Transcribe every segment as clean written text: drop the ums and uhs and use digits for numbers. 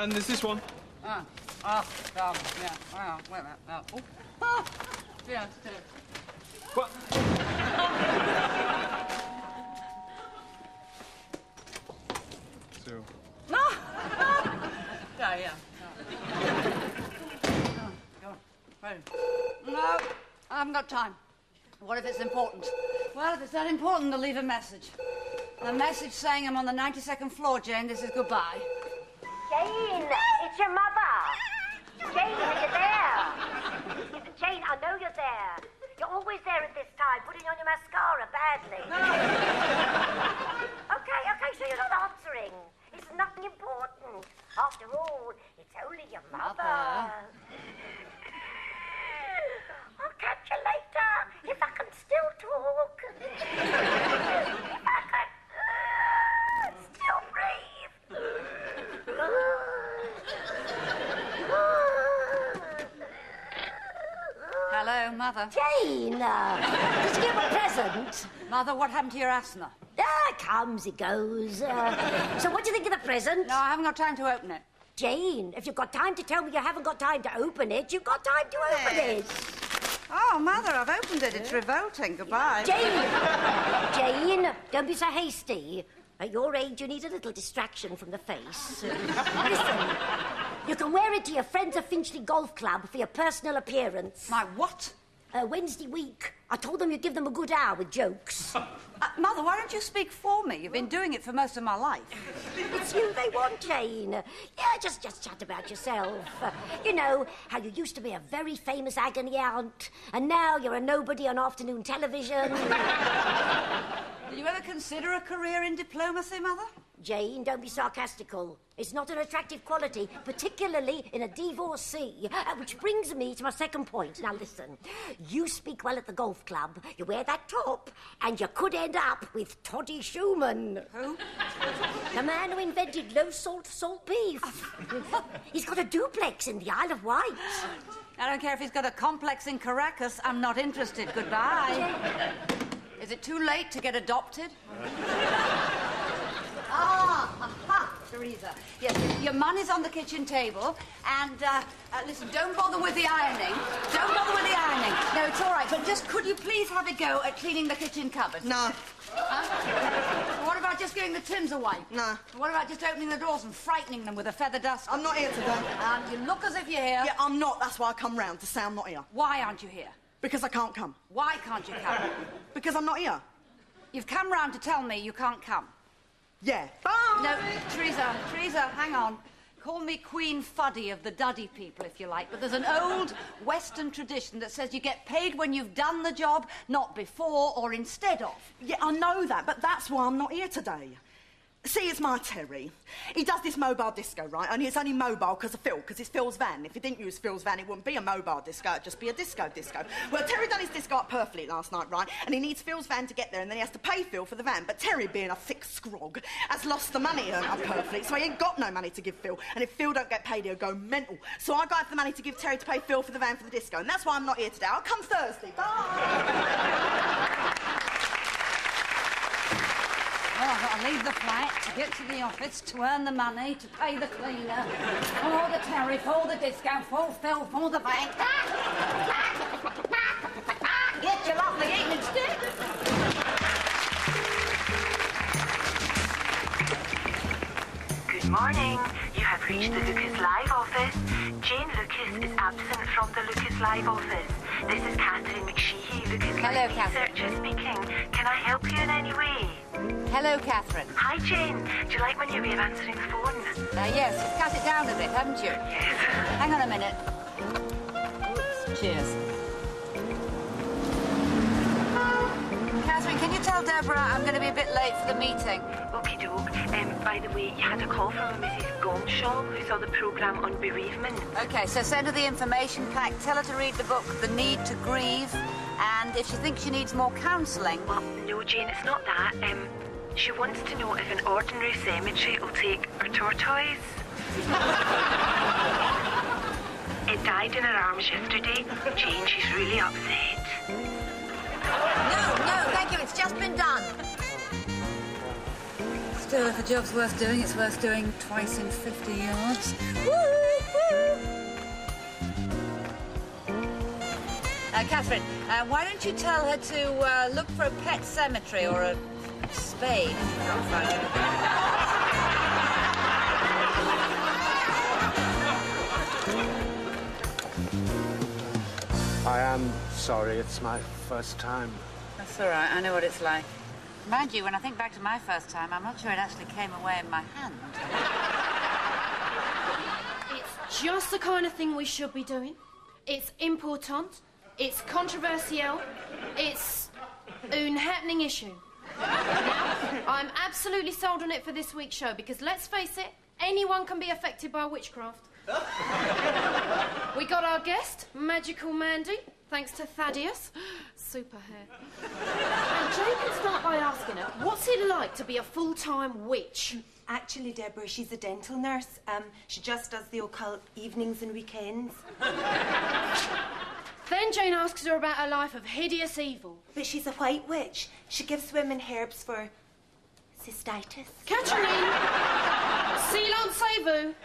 And there's this one. Yeah. Wait a minute. Yeah, What? So. No! Yeah. Go on. Right. No, I haven't got time. What if it's important? Well, if it's that important, they'll leave a message. A message saying I'm on the 92nd floor, Jane. This is goodbye. Jane, it's your mother. Jane, are you there? Jane, I know you're there. You're always there at this time, putting on your mascara badly. Okay, so you're not answering. It's nothing important. After all, it's only your mother. I'll catch you later, if I can still talk. If I can still breathe. Hello, Mother. Jane, did you get my present? Mother, what happened to your asthma? It comes, it goes. So what do you think of the present? No, I haven't got time to open it. Jane, if you've got time to tell me you haven't got time to open it, you've got time to open it. Oh, Mother, I've opened it. It's revolting. Goodbye. Jane, don't be so hasty. At your age, you need a little distraction from the face. Listen, you can wear it to your friends of Finchley Golf Club for your personal appearance. My what? Wednesday week. I told them you'd give them a good hour with jokes. Mother, why don't you speak for me? You've been doing it for most of my life. It's you they want, Jane. Yeah, just chat about yourself. You know, how you used to be a very famous Agony aunt, and now you're a nobody on afternoon television. Did you ever consider a career in diplomacy, Mother? Jane, don't be sarcastical. It's not an attractive quality, particularly in a divorcee. Which brings me to my second point. Now listen, you speak well at the golf club, you wear that top, and you could end up with Toddy Schumann. Who? The man who invented low-salt beef. He's got a duplex in the Isle of Wight. I don't care if he's got a complex in Caracas. I'm not interested. Goodbye. Is it too late to get adopted? Aha, Teresa. Yes, your money's on the kitchen table, and, listen, don't bother with the ironing. Don't bother with the ironing. No, it's all right, but just could you please have a go at cleaning the kitchen cupboard? No. Huh? What about just giving the tins a wipe? No. What about just opening the doors and frightening them with a feather duster? I'm not here today. You look as if you're here. Yeah, I'm not. That's why I come round, to say I'm not here. Why aren't you here? Because I can't come. Why can't you come? Because I'm not here. You've come round to tell me you can't come. Yeah. Bye! No, Teresa, hang on. Call me Queen Fuddy of the Duddy people, if you like, but there's an old Western tradition that says you get paid when you've done the job, not before or instead of. Yeah, I know that, but that's why I'm not here today. See, it's my Terry. He does this mobile disco, right? Only it's only mobile because of Phil, because it's Phil's van. If he didn't use Phil's van, it wouldn't be a mobile disco, it'd just be a disco. Well, Terry done his disco up perfectly last night, right? And he needs Phil's van to get there, and then he has to pay Phil for the van. But Terry, being a thick scrog, has lost the money earned up perfectly, so he ain't got no money to give Phil. And if Phil don't get paid, he'll go mental. So I got the money to give Terry to pay Phil for the van for the disco, and that's why I'm not here today. I'll come Thursday. Bye! Well, I've got to leave the flat, to get to the office, to earn the money, to pay the cleaner, for the tariff, for the discount, for Phil, for the bank. Get your lovely evening stick. Good morning. You have reached the Lucas Live office. Jane Lucas is absent from the Lucas Live office. This is Catherine McSheehy, Lucas Hello, Live Catherine. researcher speaking. Can I help you in any way? Hello, Catherine. Hi, Jane. Do you like my new way of answering the phone? Yes, you've cut it down a bit, haven't you? Yes. Hang on a minute. Oops, cheers. Catherine, can you tell Deborah I'm going to be a bit late for the meeting? Okie doke. By the way, you had a call from a Mrs. Gomshaw who saw the programme on bereavement. OK, so send her the information pack, tell her to read the book The Need to Grieve, and if she thinks she needs more counselling... Well, no, Jane, it's not that. She wants to know if an ordinary cemetery will take her tortoise. It died in her arms yesterday. Jane, she's really upset. No, thank you, it's just been done. Still, if a job's worth doing, it's worth doing twice in 50 yards. Woo! Catherine, why don't you tell her to look for a pet cemetery or a spade if you can't find it. I am sorry, it's my first time. That's all right, I know what it's like. Mind you, when I think back to my first time, I'm not sure it actually came away in my hand. It's just the kind of thing we should be doing. It's important. It's controversial. It's an happening issue. Now, I'm absolutely sold on it for this week's show because, let's face it, anyone can be affected by witchcraft. We got our guest, Magical Mandy, thanks to Thaddeus. Super hair. And Jane can start by asking her, what's it like to be a full-time witch? Actually, Deborah, she's a dental nurse. She just does the occult evenings and weekends. Then Jane asks her about her life of hideous evil. But she's a white witch. She gives women herbs for cystitis. Catherine! Silence-vous!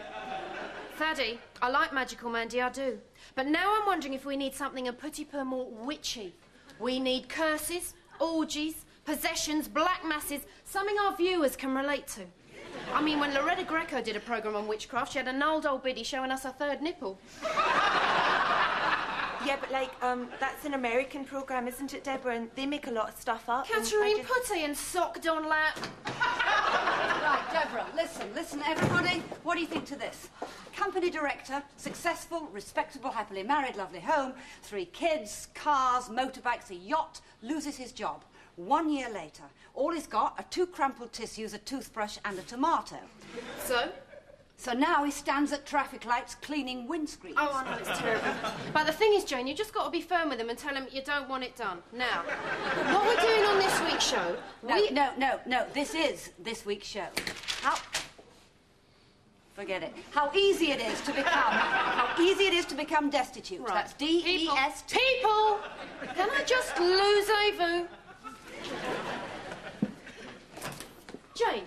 Thaddy, I like Magical Mandy, I do. But now I'm wondering if we need something a petit peu more witchy. We need curses, orgies, possessions, black masses, something our viewers can relate to. I mean, when Loretta Greco did a programme on witchcraft, she had a gnarled old biddy showing us her third nipple. Yeah, but, that's an American programme, isn't it, Deborah? And they make a lot of stuff up. Catherine, putty and socked on lap. Right, Deborah, listen, everybody. What do you think to this? Company director, successful, respectable, happily married, lovely home, 3 kids, cars, motorbikes, a yacht, loses his job. 1 year later, all he's got are 2 crumpled tissues, a toothbrush and a tomato. So now he stands at traffic lights cleaning windscreens. Oh, I know, it's terrible. But the thing is, Jane, you just got to be firm with him and tell him you don't want it done. Now, what we're doing on this week's show... No, this is this week's show. Forget it. How easy it is to become destitute. Right. That's D-E-S-T. People! Can I just lose-vous? Jane,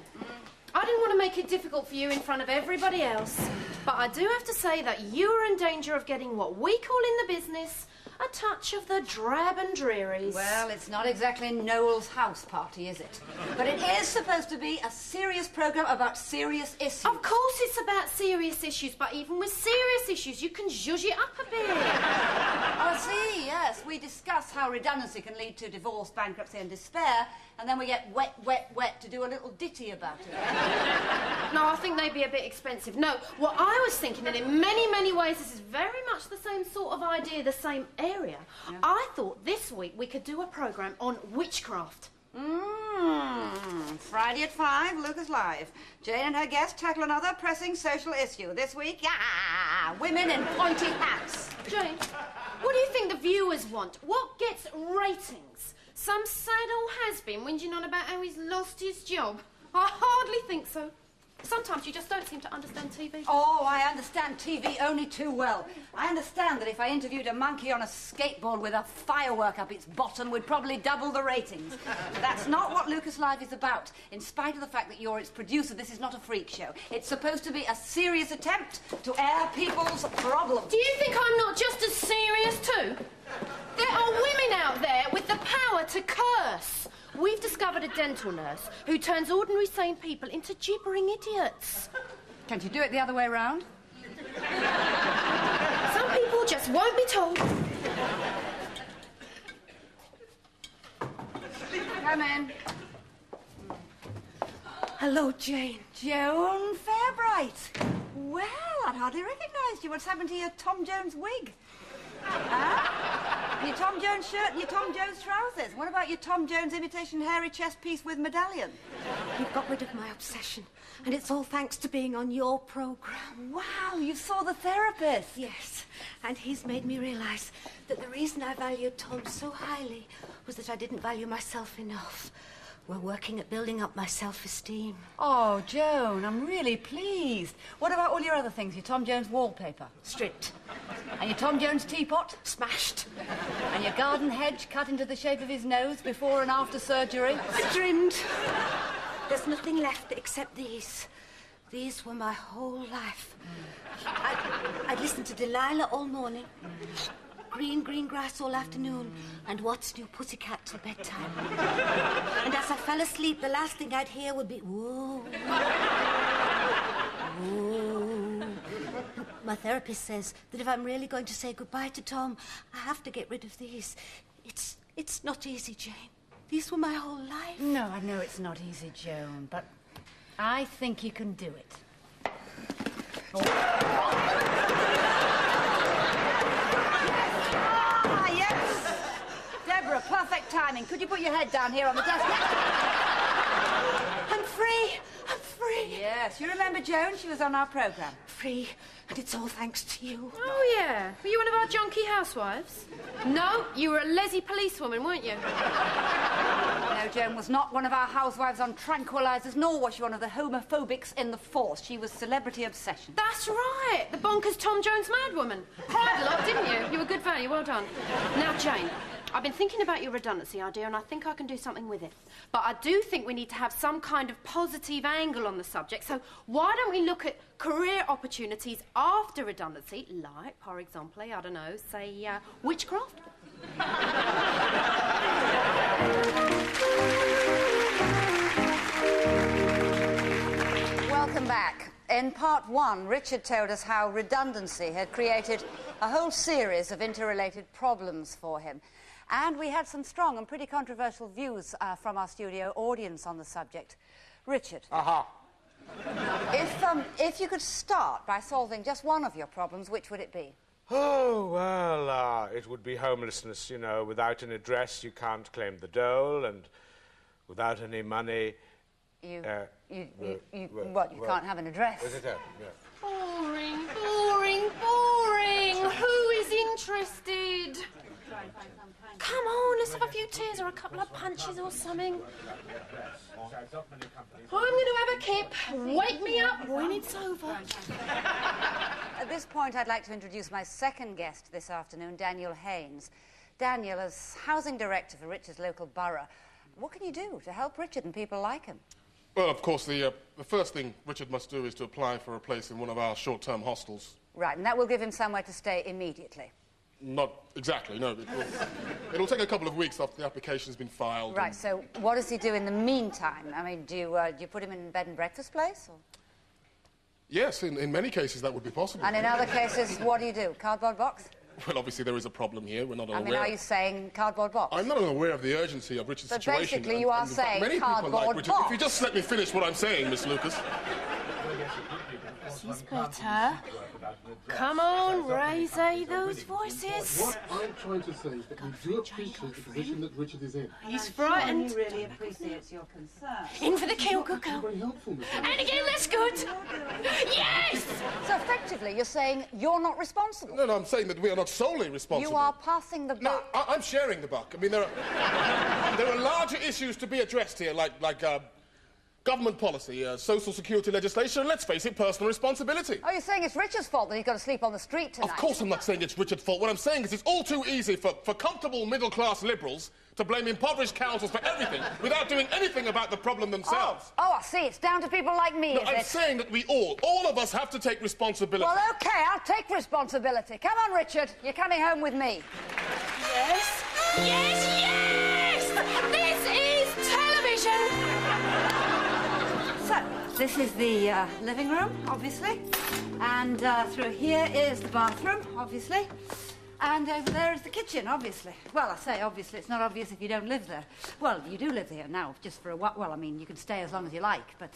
I didn't want to make it difficult for you in front of everybody else, but I do have to say that you are in danger of getting what we call in the business a touch of the drab and drearies. Well, it's not exactly Noel's house party, is it? But it is supposed to be a serious programme about serious issues. Of course it's about serious issues, but even with serious issues, you can zhuzh it up a bit. I see, yes. We discuss how redundancy can lead to divorce, bankruptcy and despair, and then we get wet to do a little ditty about it. No, I think they'd be a bit expensive. No, what I was thinking, and in many, many ways this is very much the same sort of idea, the same area. Yeah. I thought this week we could do a programme on witchcraft. Friday at 5, Lucas Live. Jane and her guest tackle another pressing social issue. This week, women in pointy hats. Jane, what do you think the viewers want? What gets ratings? Some sad old has-been whinging on about how he's lost his job? I hardly think so. Sometimes you just don't seem to understand TV. Oh, I understand TV only too well. I understand that if I interviewed a monkey on a skateboard with a firework up its bottom, we'd probably double the ratings. That's not what Lucas Live is about. In spite of the fact that you're its producer, this is not a freak show. It's supposed to be a serious attempt to air people's problems. Do you think I'm not just as serious too? There are women out there with the power to curse. We've discovered a dental nurse who turns ordinary sane people into gibbering idiots. Can't you do it the other way round? Some people just won't be told. Come in. Hello, Jane. Joan Fairbright. Well, I'd hardly recognised you. What's happened to your Tom Jones wig? Your Tom Jones shirt and your Tom Jones trousers. What about your Tom Jones imitation hairy chest piece with medallion? You've got rid of my obsession, and it's all thanks to being on your programme. Wow, you saw the therapist. Yes, and he's made me realise that the reason I valued Tom so highly was that I didn't value myself enough. We're working at building up my self-esteem. Oh, Joan, I'm really pleased. What about all your other things? Your Tom Jones wallpaper? Stripped. And your Tom Jones teapot? Smashed. And your garden hedge cut into the shape of his nose before and after surgery? Trimmed. There's nothing left except these. These were my whole life. I'd listen to Delilah all morning, green grass all afternoon, and What's New Pussycat till bedtime. And as I fell asleep, the last thing I'd hear would be, whoa. Whoa. My therapist says that if I'm really going to say goodbye to Tom, I have to get rid of these. It's not easy, Jane. These were my whole life. No, I know it's not easy, Joan, but I think you can do it. Ah, yes. Deborah, perfect timing. Could you put your head down here on the desk? I'm free. I'm free. Yes, you remember Joan? She was on our programme. Free, and it's all thanks to you. Oh, yeah. Were you one of our junkie housewives? No, you were a lazy policewoman, weren't you? No, Joan was not one of our housewives on tranquilizers, nor was she one of the homophobics in the force. She was celebrity obsession. That's right. The bonkers Tom Jones madwoman. Cried a lot, didn't you? You were good value. Well done. Now, Jane, I've been thinking about your redundancy idea, and I think I can do something with it. But I do think we need to have some kind of positive angle on the subject. So why don't we look at career opportunities after redundancy, like, for example, I don't know, say, witchcraft? Welcome back. In part one, Richard told us how redundancy had created a whole series of interrelated problems for him. And we had some strong and pretty controversial views from our studio audience on the subject. Richard. Aha. If you could start by solving just one of your problems, which would it be? Oh, well, it would be homelessness, you know. Without an address, you can't claim the dole, and without any money... You can't have an address. Is it? Yeah. Boring, boring, boring. Who is interested? Come on, let's have a few tears or a couple of punches or something. I'm going to have a kip. Wake me up when it's over. At this point, I'd like to introduce my second guest this afternoon, Daniel Haynes. Daniel, as housing director for Richard's local borough, what can you do to help Richard and people like him? Well, of course, the first thing Richard must do is to apply for a place in one of our short-term hostels. Right, and that will give him somewhere to stay immediately. Not exactly, no. It'll take a couple of weeks after the application's been filed. Right, so what does he do in the meantime? I mean, do you put him in a bed and breakfast place? Or? Yes, in many cases that would be possible. And in other cases, what do? Cardboard box? Well, obviously there is a problem here. We're not aware. I mean, are you saying cardboard box? I'm not aware of the urgency of Richard's situation. But basically you are saying many cardboard people like Richard. box. If you just let me finish what I'm saying, Miss Lucas. This is better. Come on, raise those voices. What I'm trying to say is that we do appreciate the position that Richard is in. He's frightened. He really appreciates your concern. In for the kill, Cuckoo. Very helpful, Miss And again, that's good. Yes! So effectively, you're saying you're not responsible. No, I'm saying that we are not solely responsible. You are passing the No, buck. I'm sharing the buck. I mean, there are larger issues to be addressed here, like government policy, social security legislation, and let's face it, personal responsibility. Oh, you're saying it's Richard's fault that he's got to sleep on the street tonight? Of course I'm not saying it's Richard's fault. What I'm saying is it's all too easy for comfortable middle-class liberals to blame impoverished councils for everything without doing anything about the problem themselves. Oh, I see. It's down to people like me, No, is I'm it? saying that we all of us have to take responsibility. Well, OK, I'll take responsibility. Come on, Richard. You're coming home with me. Yes. Yes, yes! This is television! So, this is the living room, obviously. And through here is the bathroom, obviously. And over there is the kitchen, obviously. Well, I say obviously. It's not obvious if you don't live there. Well, you do live here now, just for a while. Well, I mean, you can stay as long as you like, but...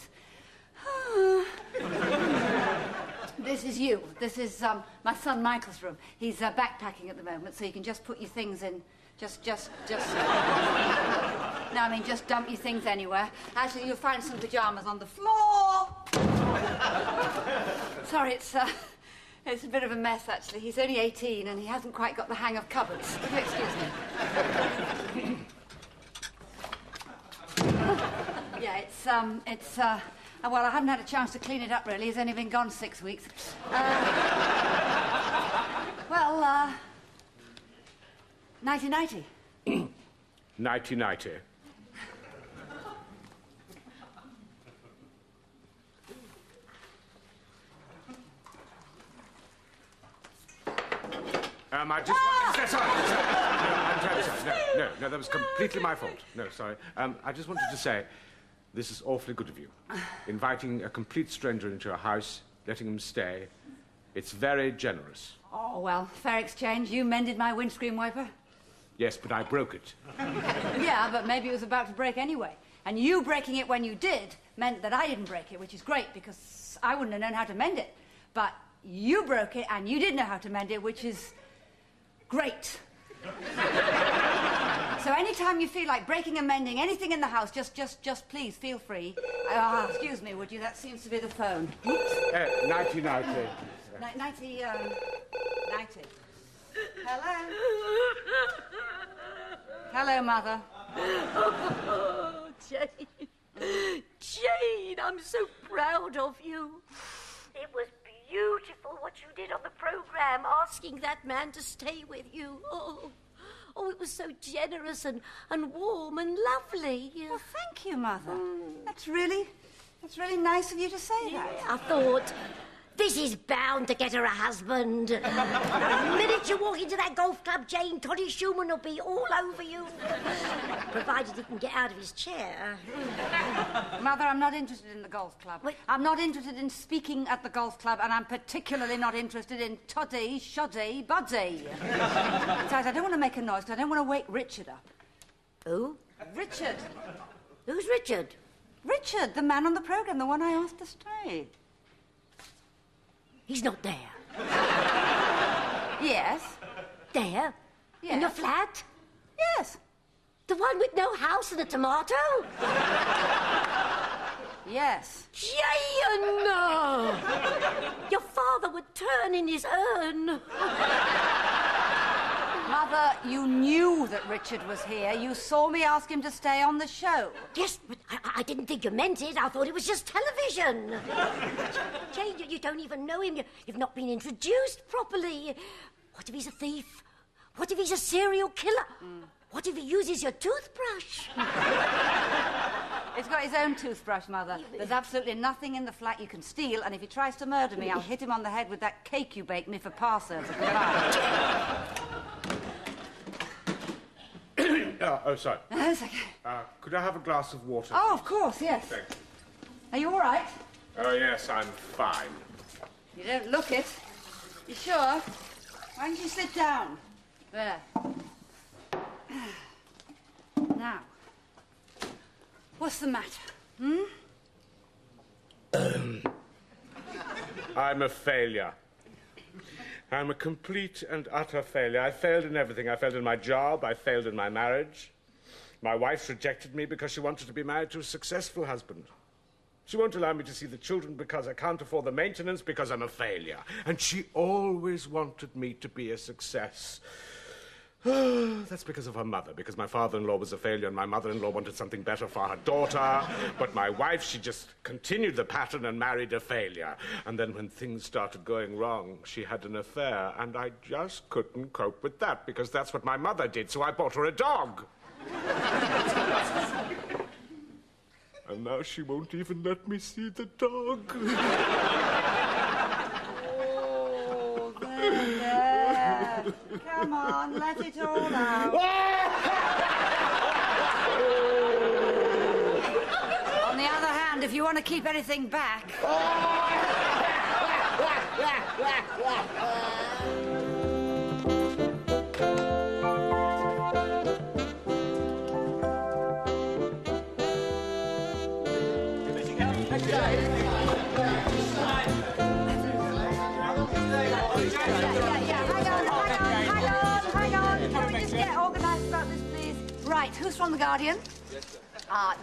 This is you. This is my son Michael's room. He's backpacking at the moment, so you can just put your things in... Just... No, I mean, just dump your things anywhere. Actually, you'll find some pyjamas on the floor. Sorry, it's a bit of a mess, actually. He's only 18 and he hasn't quite got the hang of cupboards. Will you excuse me? Yeah, well, I haven't had a chance to clean it up, really. He's only been gone 6 weeks. 1990. 1990. I just wanted... Sorry. No, I'm terribly sorry. No, that was completely my fault. No, sorry. I just wanted to say, this is awfully good of you. Inviting a complete stranger into your house, letting him stay. It's very generous. Oh, well, fair exchange. You mended my windscreen wiper. Yes, but I broke it. Yeah, but maybe it was about to break anyway. And you breaking it when you did meant that I didn't break it, which is great, because I wouldn't have known how to mend it. But you broke it, and you did know how to mend it, which is great. So anytime you feel like breaking and mending anything in the house, just please feel free. Excuse me, would you? That seems to be the phone. Oops. Nighty. Nighty. Hello? Hello, Mother. Oh, Jane. Jane, I'm so proud of you. It was beautiful what you did on the programme, asking that man to stay with you. Oh, it was so generous and warm and lovely. Well, thank you, Mother. That's really nice of you to say that. I thought, this is bound to get her a husband. The minute you walk into that golf club, Jane, Toddy Schumann will be all over you. Provided he can get out of his chair. Mother, I'm not interested in the golf club. Wait. I'm not interested in speaking at the golf club, and I'm particularly not interested in toddy, shoddy, buddy. Besides, I don't want to make a noise, because I don't want to wake Richard up. Who? Richard. Who's Richard? Richard, the man on the programme, the one I asked to stay. He's not there. Yes. There? Yes. In your flat? Yes. The one with no house and a tomato? Yes. Jane! Your father would turn in his urn. Mother, you knew that Richard was here. You saw me ask him to stay on the show. Yes, but I didn't think you meant it. I thought it was just television. Jane, you don't even know him. You've not been introduced properly. What if he's a thief? What if he's a serial killer? What if he uses your toothbrush? He's got his own toothbrush, Mother. There's absolutely nothing in the flat you can steal, and if he tries to murder me, I'll hit him on the head with that cake you baked me for Passover. Sorry. That's okay. Could I have a glass of water? Oh, of course, yes. Thank you. Are you all right? Oh, yes, I'm fine. You don't look it. You sure? Why don't you sit down? There. Now, what's the matter, I'm a failure. I'm a complete and utter failure. I failed in everything. I failed in my job. I failed in my marriage. My wife rejected me because she wanted to be married to a successful husband. She won't allow me to see the children because I can't afford the maintenance because I'm a failure. And she always wanted me to be a success. That's because of her mother, because my father-in-law was a failure and my mother-in-law wanted something better for her daughter. But my wife, she just continued the pattern and married a failure. And then when things started going wrong, she had an affair, and I just couldn't cope with that, because that's what my mother did, so I bought her a dog. And now she won't even let me see the dog. There. Come on, let it all out. On the other hand, if you want to keep anything back... Right, who's from The Guardian? Yes, sir.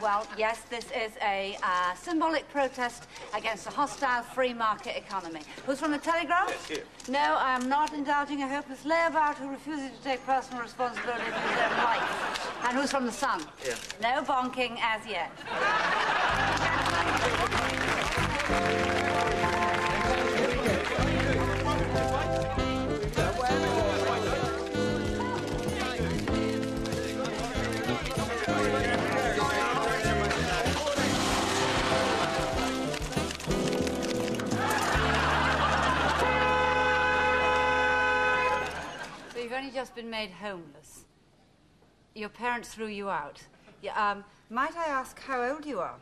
Well, yes, this is a symbolic protest against a hostile free market economy. Who's from The Telegraph? Yes, here. No, I am not indulging a hopeless layabout who refuses to take personal responsibility for his own life. And who's from The Sun? Yeah. No bonking as yet. only just been made homeless. Your parents threw you out. Yeah, might I ask how old you are?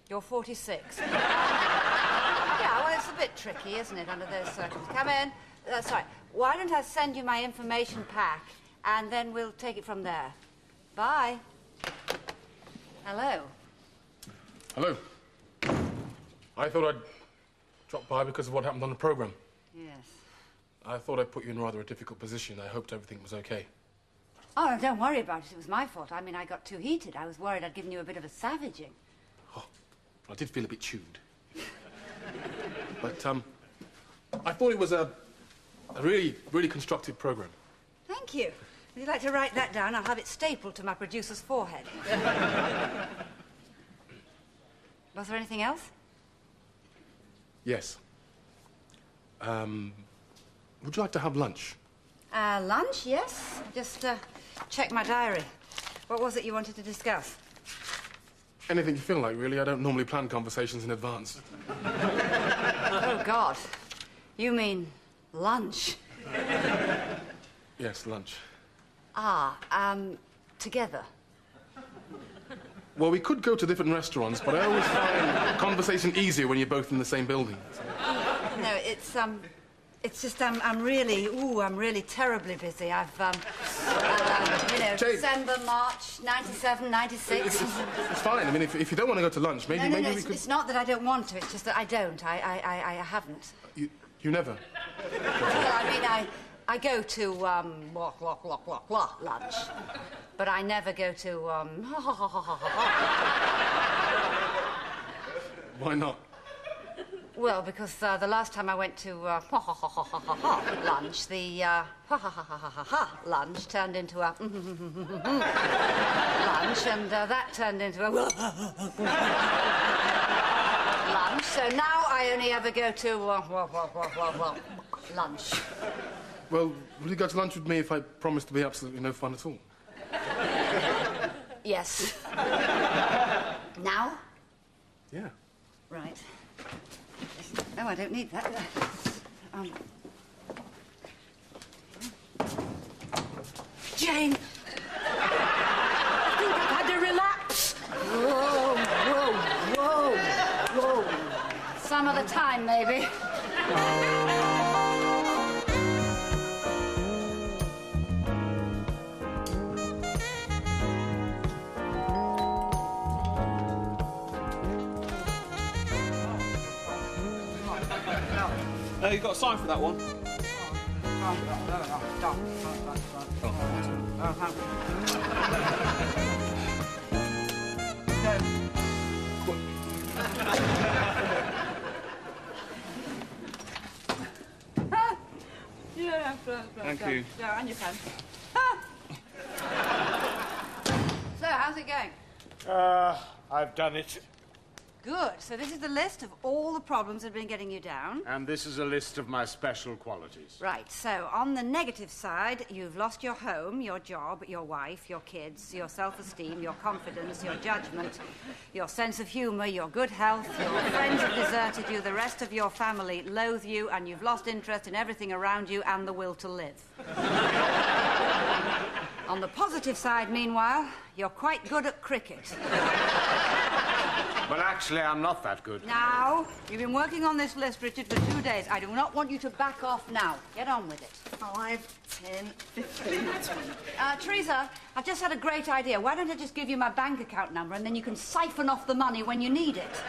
You're 46. Yeah, well, it's a bit tricky, isn't it, under those circumstances? Come in. Sorry. Why don't I send you my information pack, and then we'll take it from there. Bye. Hello. Hello. I thought I'd drop by because of what happened on the programme. Yes. I thought I'd put you in rather a difficult position. I hoped everything was okay. Oh, don't worry about it. It was my fault. I mean, I got too heated. I was worried I'd given you a bit of a savaging. Oh, I did feel a bit chewed. But, I thought it was a really, really constructive programme. Thank you. Would you like to write that down? I'll have it stapled to my producer's forehead. Was there anything else? Yes. Would you like to have lunch? Lunch, yes. Just, check my diary. What was it you wanted to discuss? Anything you feel like, really. I don't normally plan conversations in advance. Oh, God. You mean lunch? Yes, lunch. Together. Well, we could go to different restaurants, but I always find conversation easier when you're both in the same building. No, it's just I'm really terribly busy. I've, Jane. December, March, 97, 96. It's fine. I mean, if you don't want to go to lunch, maybe we could... It's not that I don't want to, it's just that I don't. I haven't. You never? Well, I mean, I go to, lunch. But I never go to, Why not? Well, because the last time I went to lunch, the lunch turned into a lunch, and that turned into a lunch. So now I only ever go to lunch. Well, will you go to lunch with me if I promise to be absolutely no fun at all? Yes. Now? Yeah. Right. No, I don't need that. Jane! I think I've had a relapse. Whoa. Some other time, maybe. You've got a sign for that one. Thank you. Yeah, and your pen. So, how's it going? I've done it. Good. So this is the list of all the problems that have been getting you down. And this is a list of my special qualities. Right. So on the negative side, you've lost your home, your job, your wife, your kids, your self-esteem, your confidence, your judgment, your sense of humour, your good health, your friends have deserted you, the rest of your family loathe you, and you've lost interest in everything around you and the will to live. On the positive side, meanwhile, you're quite good at cricket. Well, actually, I'm not that good. Now, you've been working on this list, Richard, for 2 days. I do not want you to back off now. Get on with it. 5, 10, 15, 20. Teresa, I've just had a great idea. Why don't I just give you my bank account number and then you can siphon off the money when you need it?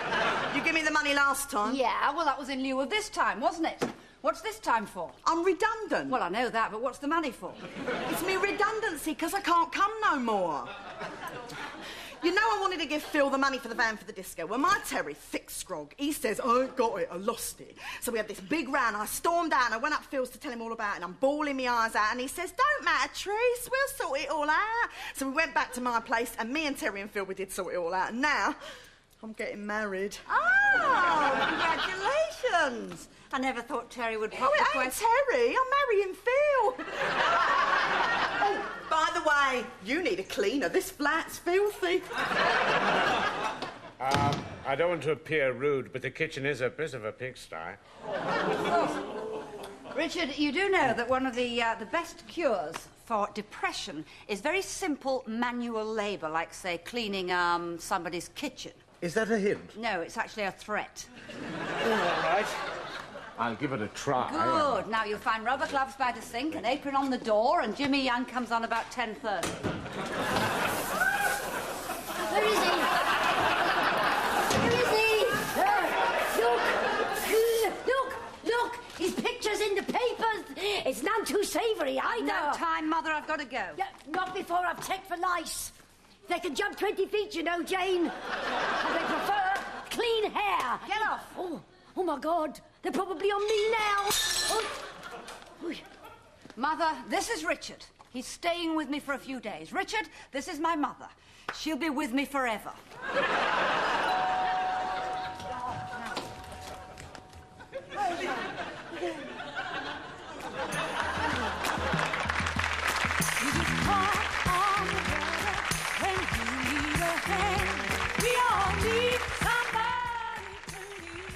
You give me the money last time? Yeah, well, that was in lieu of this time, wasn't it? What's this time for? I'm redundant. Well, I know that, but what's the money for? It's me redundancy, because I can't come no more. You know I wanted to give Phil the money for the van for the disco. Well, my Terry, thick scrog, he says, I ain't got it, I lost it. So we had this big round, I stormed out, and I went up Phil's to tell him all about it, and I'm bawling my eyes out, and he says, don't matter, Trees, we'll sort it all out. So we went back to my place, and me and Terry and Phil, we did sort it all out, and now I'm getting married. Oh, congratulations. I never thought Terry would pop the question. Terry, I'm marrying Phil. Oh, by the way, you need a cleaner. This flat's filthy. I don't want to appear rude, but the kitchen is a bit of a pigsty. Richard, you do know that one of the best cures for depression is very simple manual labour, like, say, cleaning somebody's kitchen. Is that a hint? No, it's actually a threat. All right. I'll give it a try. Good. Now, you'll find rubber gloves by the sink, an apron on the door, and Jimmy Young comes on about 10:30. Where is he? Where is he? Look! His picture's in the papers. It's none too savoury either. No time, Mother. I've got to go. Yeah, not before I've checked for lice. They can jump 20 feet, you know, Jane. And they prefer clean hair. Get off. Oh, my God. They're probably on me now. Mother, this is Richard. He's staying with me for a few days. Richard, this is my mother. She'll be with me forever.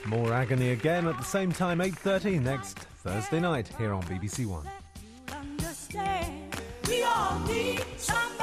More Agony again at the same time, 8:30 next Thursday night here on BBC One. We all need some